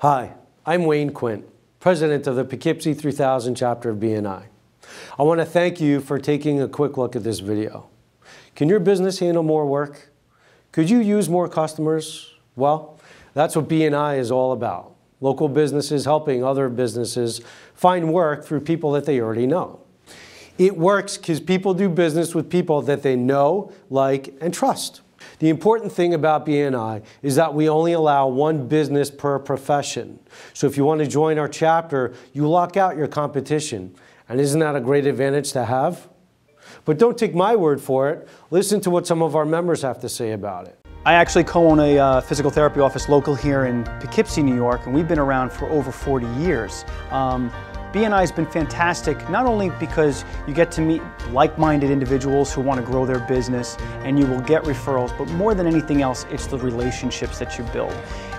Hi, I'm Wayne Quint, President of the Poughkeepsie 3000 chapter of BNI. I want to thank you for taking a quick look at this video. Can your business handle more work? Could you use more customers? Well, that's what BNI is all about. Local businesses helping other businesses find work through people that they already know. It works because people do business with people that they know, like, and trust. The important thing about BNI is that we only allow one business per profession. So if you want to join our chapter, you lock out your competition. And isn't that a great advantage to have? But don't take my word for it. Listen to what some of our members have to say about it. I actually co-own a physical therapy office local here in Poughkeepsie, New York, and we've been around for over 40 years. BNI has been fantastic, not only because you get to meet like-minded individuals who want to grow their business and you will get referrals, but more than anything else, it's the relationships that you build.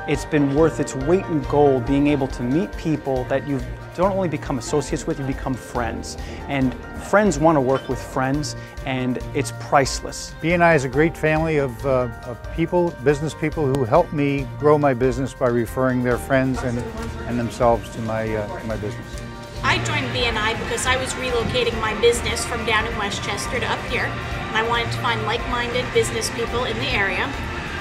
It's been worth its weight in gold being able to meet people that you don't only become associates with, you become friends. And friends want to work with friends, and it's priceless. BNI is a great family of people, business people, who help me grow my business by referring their friends and themselves to my business. I joined BNI because I was relocating my business from down in Westchester to up here, and I wanted to find like-minded business people in the area.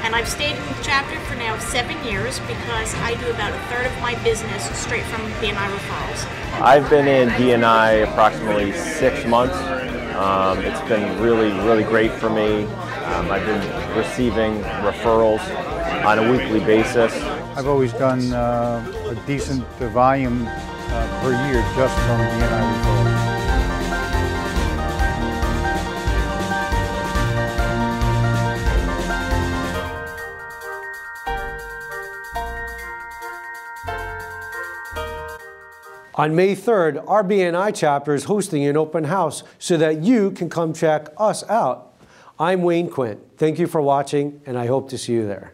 And I've stayed in the chapter for now 7 years because I do about a third of my business straight from BNI referrals. I've been in BNI approximately 6 months. It's been really great for me. I've been receiving referrals on a weekly basis. I've always done a decent volume per year just from BNI referrals. On May 3rd, our BNI chapter is hosting an open house so that you can come check us out. I'm Wayne Quint. Thank you for watching, and I hope to see you there.